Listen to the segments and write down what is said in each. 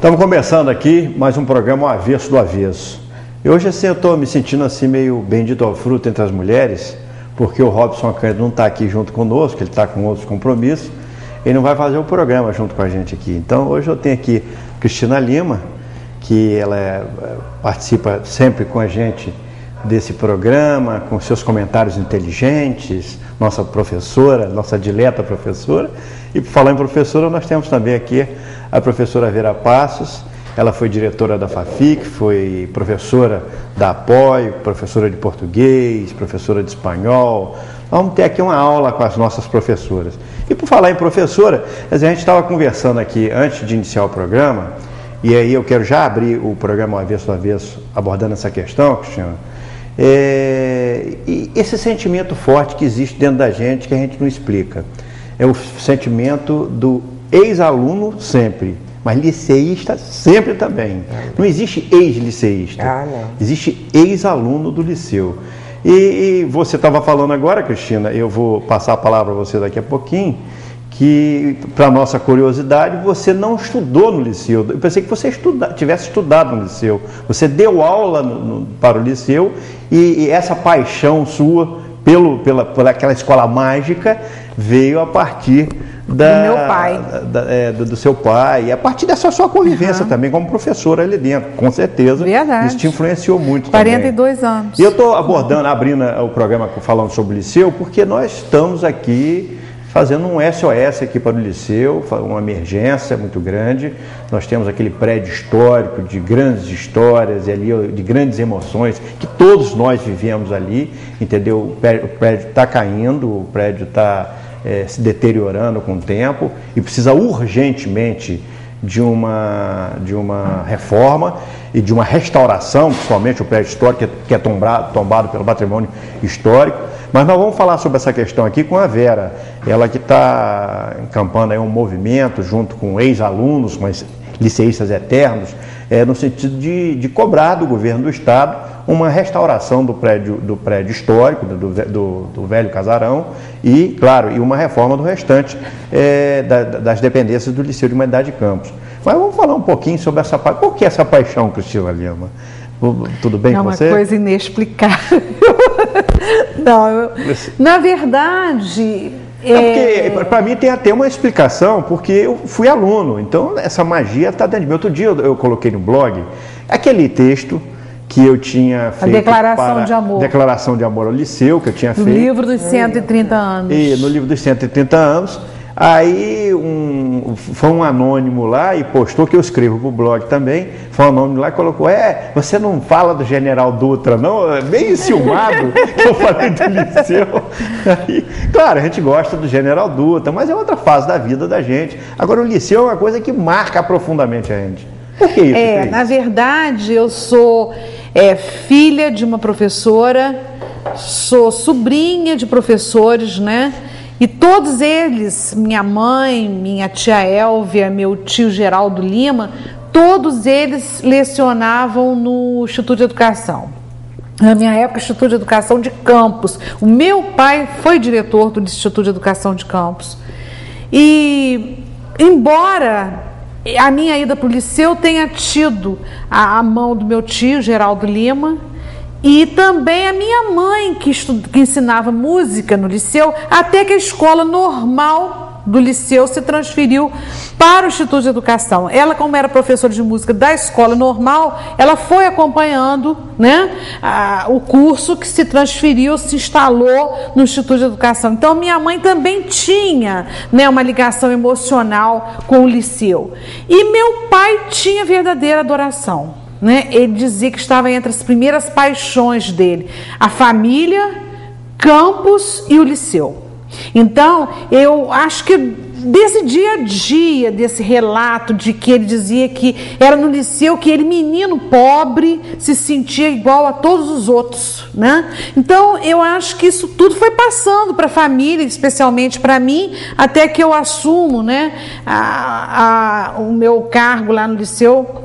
Estamos começando aqui mais um programa, O Avesso do Avesso. E hoje assim, eu estou me sentindo assim meio bendito ao fruto entre as mulheres, porque o Robson Cândido não está aqui junto conosco, ele está com outros compromissos, ele não vai fazer o programa junto com a gente aqui. Então hoje eu tenho aqui Cristina Lima, que ela participa sempre com a gente desse programa, com seus comentários inteligentes, nossa professora, nossa dileta professora. E por falar em professora, nós temos também aqui a professora Vera Passos. Ela foi diretora da FAFIC, foi professora da Apoio, professora de português, professora de espanhol. Vamos ter aqui uma aula com as nossas professoras. E por falar em professora, a gente estava conversando aqui antes de iniciar o programa, e aí eu quero já abrir o programa Avesso do Avesso abordando essa questão, Cristina. E esse sentimento forte que existe dentro da gente, que a gente não explica. É o sentimento do ex-aluno sempre, mas liceísta sempre também. Não existe ex-liceísta, existe ex-aluno do liceu. E você estava falando agora, Cristina, eu vou passar a palavra a você daqui a pouquinho, que, para nossa curiosidade, você não estudou no liceu. Eu pensei que você tivesse estudado no liceu. Você deu aula para o liceu e essa paixão sua por aquela escola mágica veio a partir do meu pai. Do seu pai, e a partir dessa sua convivência também como professora ali dentro, com certeza. Verdade. Isso te influenciou muito 42 também. anos. E eu estou abrindo o programa falando sobre o liceu, porque nós estamos aqui fazendo um SOS aqui para o liceu, uma emergência muito grande. Nós temos aquele prédio histórico de grandes histórias e ali de grandes emoções que todos nós vivemos ali, entendeu? O prédio está caindo, o prédio está se deteriorando com o tempo e precisa urgentemente de uma reforma e de uma restauração, principalmente o prédio histórico que é tombado pelo patrimônio histórico. Mas nós vamos falar sobre essa questão aqui com a Vera, ela que está encampando aí um movimento junto com ex-alunos, mas liceístas eternos, no sentido de cobrar do governo do estado uma restauração do prédio histórico, do velho casarão e, claro, e uma reforma do restante das dependências do Liceu de Humanidade de Campos. Mas vamos falar um pouquinho sobre essa paixão. Por que essa paixão, Cristina Lima? Tudo bem com você? É uma coisa inexplicável. Não, na verdade... Porque para mim tem até uma explicação, porque eu fui aluno, então essa magia está dentro de mim. Outro dia eu coloquei no blog aquele texto que eu tinha feito. Declaração de Amor ao Liceu, que eu tinha feito. No livro dos 130 anos. E no livro dos 130 anos. Aí foi um anônimo lá e postou, que eu escrevo para o blog também, foi um anônimo lá e colocou, você não fala do General Dutra, não? Meio enciumado que eu falei do liceu. Aí, claro, a gente gosta do General Dutra, mas é outra fase da vida da gente. Agora, o liceu é uma coisa que marca profundamente a gente. Por que isso? Na verdade, eu sou filha de uma professora, sou sobrinha de professores, né? E todos eles, minha mãe, minha tia Elvia, meu tio Geraldo Lima, todos eles lecionavam no Instituto de Educação. Na minha época, Instituto de Educação de Campos. O meu pai foi diretor do Instituto de Educação de Campos. E, embora a minha ida para o liceu tenha tido a mão do meu tio Geraldo Lima, e também a minha mãe, que ensinava música no liceu, até que a escola normal do liceu se transferiu para o Instituto de Educação. Ela, como era professora de música da escola normal, ela foi acompanhando, né, o curso que se transferiu, se instalou no Instituto de Educação. Então, minha mãe também tinha, né, uma ligação emocional com o liceu. E meu pai tinha verdadeira adoração. Né? Ele dizia que estava entre as primeiras paixões dele, a família, Campos e o liceu. Então, eu acho que desse dia a dia, desse relato de que ele dizia que era no liceu que ele, menino pobre, se sentia igual a todos os outros, né? Então, eu acho que isso tudo foi passando para a família, especialmente para mim, até que eu assumo, né, o meu cargo lá no liceu,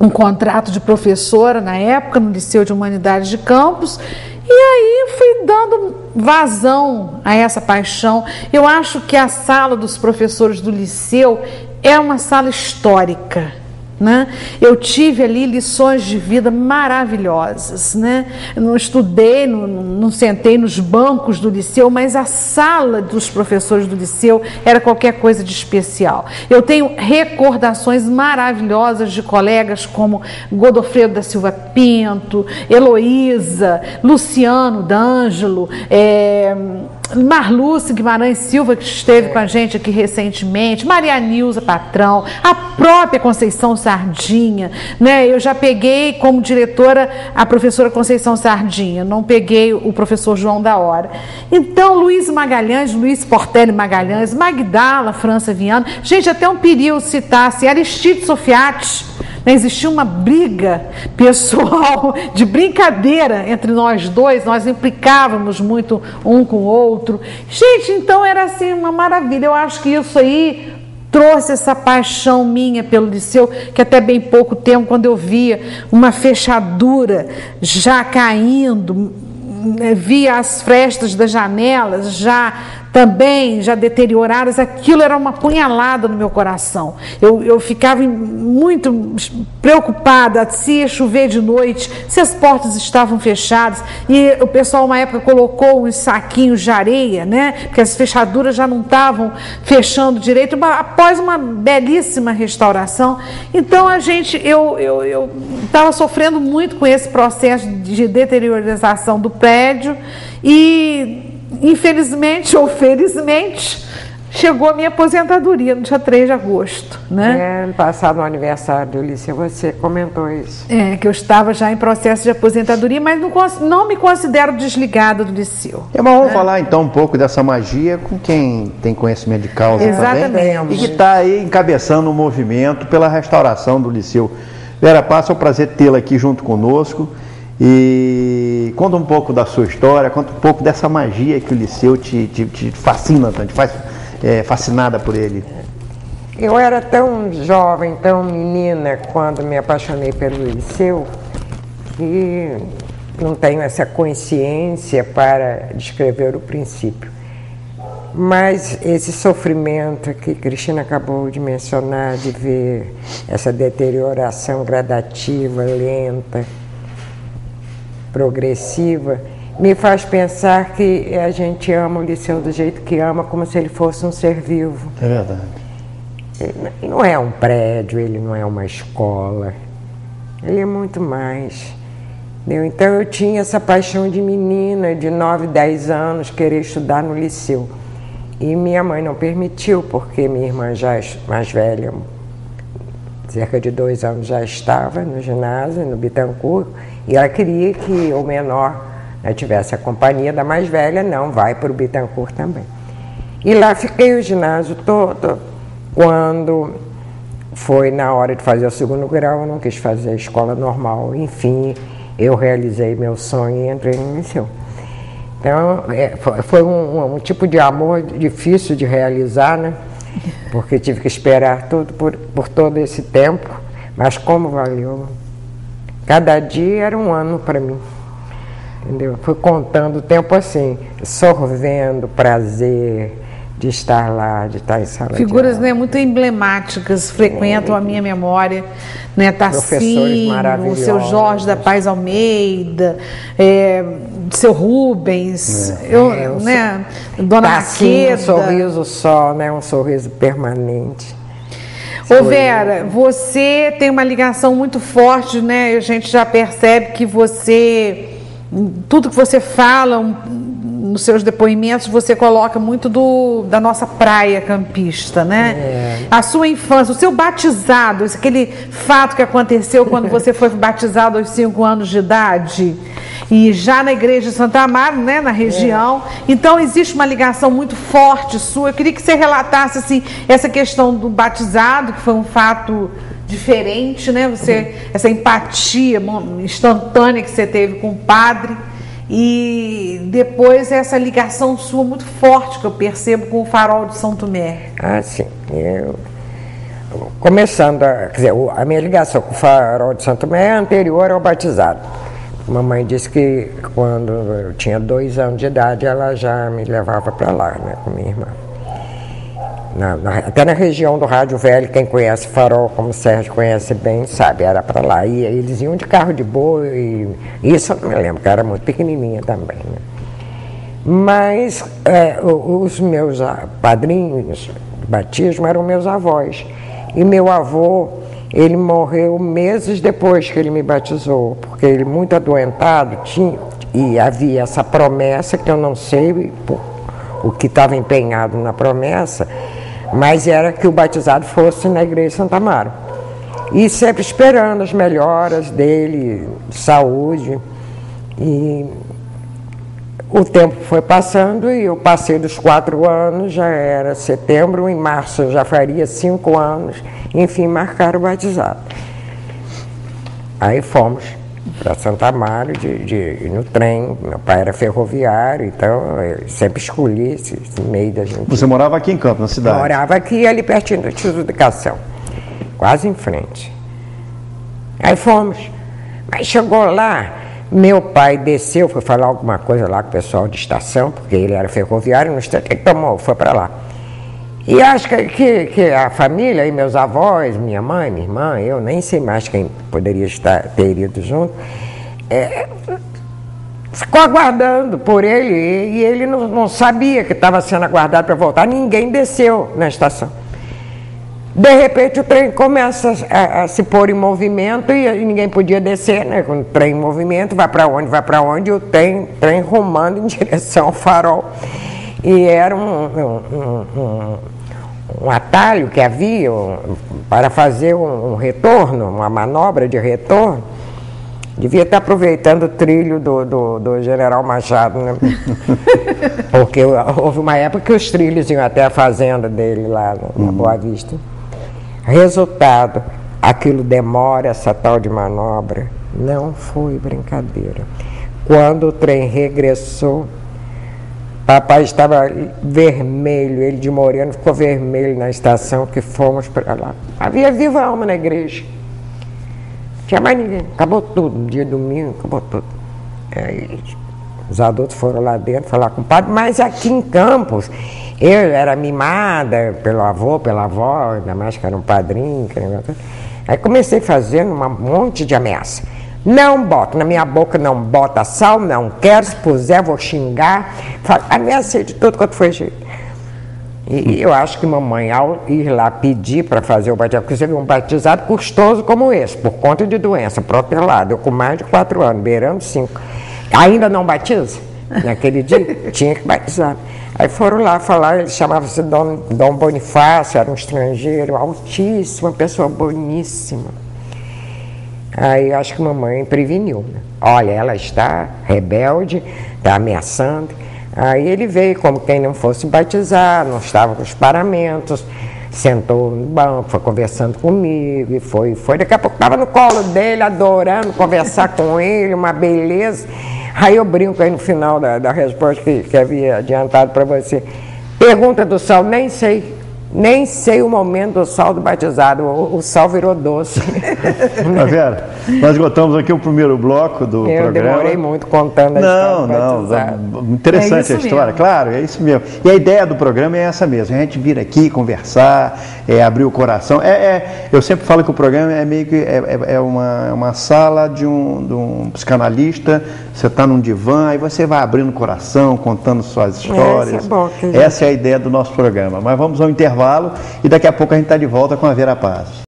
um contrato de professora na época, no Liceu de Humanidades de Campos, e aí fui dando vazão a essa paixão. Eu acho que a sala dos professores do liceu é uma sala histórica. né? Eu tive ali lições de vida maravilhosas, né? Não estudei, não sentei nos bancos do liceu, mas a sala dos professores do liceu era qualquer coisa de especial. Eu tenho recordações maravilhosas de colegas como Godofredo da Silva Pinto, Heloísa, Luciano D'Angelo, Marluce Guimarães Silva, que esteve com a gente aqui recentemente, Maria Nilza Patrão, a própria Conceição Sardinha, né? Eu já peguei como diretora a professora Conceição Sardinha, não peguei o professor João da Hora. Então, Luiz Magalhães, Luiz Portelli Magalhães, Magdala França Viana, gente, até um perigo citar assim, Aristide Sofiati. Existia uma briga pessoal, de brincadeira entre nós dois, nós implicávamos muito um com o outro. Gente, então era assim uma maravilha. Eu acho que isso aí trouxe essa paixão minha pelo liceu, que até bem pouco tempo, quando eu via uma fechadura já caindo, via as frestas das janelas já deterioradas, aquilo era uma punhalada no meu coração. Eu ficava muito preocupada se ia chover de noite, se as portas estavam fechadas, e o pessoal uma época colocou uns saquinhos de areia, né, porque as fechaduras já não estavam fechando direito, após uma belíssima restauração. Então eu estava sofrendo muito com esse processo de deteriorização do prédio e infelizmente ou felizmente, chegou a minha aposentadoria no dia 3 de agosto. Né? Ano passado, no aniversário do liceu, você comentou isso. Que eu estava já em processo de aposentadoria, mas não me considero desligada do liceu. Mas vamos falar então um pouco dessa magia com quem tem conhecimento de causa. Exatamente. Também, e que está aí encabeçando um movimento pela restauração do liceu. Vera Paz, é um prazer tê-la aqui junto conosco. E conta um pouco da sua história, conta um pouco dessa magia que o liceu te fascina, te faz fascinada por ele. Eu era tão jovem, tão menina, quando me apaixonei pelo liceu, que não tenho essa consciência para descrever o princípio. Mas esse sofrimento que Cristina acabou de mencionar, de ver essa deterioração gradativa, lenta, progressiva, me faz pensar que a gente ama o liceu do jeito que ama, como se ele fosse um ser vivo. É verdade. Ele não é um prédio, ele não é uma escola, ele é muito mais. Entendeu? Então eu tinha essa paixão de menina, de 9, 10 anos, querer estudar no liceu. E minha mãe não permitiu, porque minha irmã já mais velha, cerca de 2 anos, já estava no ginásio, no Bittencourt, e ela queria que o menor, né, tivesse a companhia da mais velha, não, vai para o Bittencourt também. E lá fiquei o ginásio todo. Quando foi na hora de fazer o 2º grau, eu não quis fazer a escola normal. Enfim, eu realizei meu sonho e entrei no liceu. Então, foi um tipo de amor difícil de realizar, né? Porque tive que esperar tudo por todo esse tempo, mas como valeu. Cada dia era um ano para mim, entendeu? Fui contando o tempo assim, sorvendo prazer de estar lá, de estar em sala Figuras, de aula. Né, muito emblemáticas frequentam a minha memória, né? Tarcínio, o seu Jorge da Paz Almeida, seu Rubens, né, Dona Maqueda. Um sorriso só, né, um sorriso permanente. Ô Vera, você tem uma ligação muito forte, né? A gente já percebe que você, tudo que você fala nos seus depoimentos, você coloca muito da nossa praia campista, né? A sua infância, o seu batizado, aquele fato que aconteceu quando você foi batizado aos 5 anos de idade, e já na igreja de Santa Amaro, né, na região. Então existe uma ligação muito forte sua. Eu queria que você relatasse assim, essa questão do batizado, que foi um fato diferente, né? Essa empatia instantânea que você teve com o padre, e depois essa ligação sua muito forte que eu percebo com o Farol de São Tomé. Ah, sim. Começando, quer dizer, a minha ligação com o Farol de São Tomé é anterior ao batizado. Mamãe disse que quando eu tinha 2 anos de idade, ela já me levava para lá, né, com minha irmã. até na região do Rádio Velho, quem conhece Farol, como o Sérgio conhece bem, sabe, era para lá. E eles iam de carro de boa, e isso eu não me lembro, que era muito pequenininha também, né? Mas os meus padrinhos de batismo eram meus avós. E meu avô, ele morreu meses depois que ele me batizou, porque ele, muito adoentado, e havia essa promessa, que eu não sei o que estava empenhado na promessa, mas era que o batizado fosse na igreja de Santa Amaro. E sempre esperando as melhoras dele, de saúde. E o tempo foi passando e eu passei dos 4 anos, já era setembro, em março eu já faria 5 anos, enfim, marcaram o batizado. Aí fomos para Santa Amaro no trem, meu pai era ferroviário, então eu sempre escolhi esse meio da gente. Você morava aqui em Campos, na cidade? Eu morava aqui, ali pertinho do Instituto de Educação, quase em frente. Aí fomos, mas chegou lá, meu pai desceu, foi falar alguma coisa lá com o pessoal de estação, porque ele era ferroviário, no instante ele tomou, foi para lá. E acho que a família, e meus avós, minha mãe, minha irmã, eu nem sei mais quem poderia ter ido junto, ficou aguardando por ele, e ele não sabia que estava sendo aguardado para voltar, ninguém desceu na estação. De repente o trem começa a se pôr em movimento e ninguém podia descer, né? Quando o trem em movimento, vai para onde, o trem rumando em direção ao Farol. E era um atalho que havia para fazer um retorno, uma manobra de retorno. Devia estar aproveitando o trilho do General Machado, né? Porque houve uma época que os trilhos iam até a fazenda dele lá na Boa Vista. Resultado, aquilo demora, essa tal de manobra. Não foi brincadeira. Quando o trem regressou, papai estava vermelho, ele de moreno ficou vermelho na estação, que fomos para lá. Havia viva alma na igreja. Não tinha mais ninguém. Acabou tudo, no dia domingo, acabou tudo. Aí, os adultos foram lá dentro falar com o padre, mas aqui em Campos, eu era mimada pelo avô, pela avó, ainda mais que era um padrinho. Aí comecei fazendo um monte de ameaça. Não boto, na minha boca não bota sal, não quero, se puser vou xingar. Ameacei de tudo quanto foi jeito. E eu acho que mamãe, ao ir lá pedir para fazer o batizado, porque você viu um batizado custoso como esse, por conta de doença, protelado, eu com mais de 4 anos, beirando 5. Ainda não batiza? Naquele dia, tinha que batizar. Aí foram lá falar, ele chamava-se Dom Bonifácio, era um estrangeiro, altíssimo, uma pessoa boníssima. Aí acho que mamãe preveniu, né? Olha, ela está rebelde, está ameaçando. Aí ele veio como quem não fosse batizar, não estava com os paramentos, sentou no banco, foi conversando comigo, e foi. Daqui a pouco estava no colo dele, adorando conversar com ele, uma beleza. Aí eu brinco aí no final da resposta que havia adiantado para você. Pergunta do sal, nem sei o momento do sal do batizado, o sal virou doce. Tá vendo? Nós esgotamos aqui o primeiro bloco do programa. Eu demorei muito contando a história do batizado. Não, interessante a história, mesmo. Claro, é isso mesmo. E a ideia do programa é essa mesmo, a gente vir aqui conversar, abrir o coração. Eu sempre falo que o programa é meio que uma sala de um psicanalista, você está num divã, e você vai abrindo o coração, contando suas histórias. Essa é a ideia do nosso programa. Mas vamos ao intervalo e daqui a pouco a gente está de volta com a Vera Paz.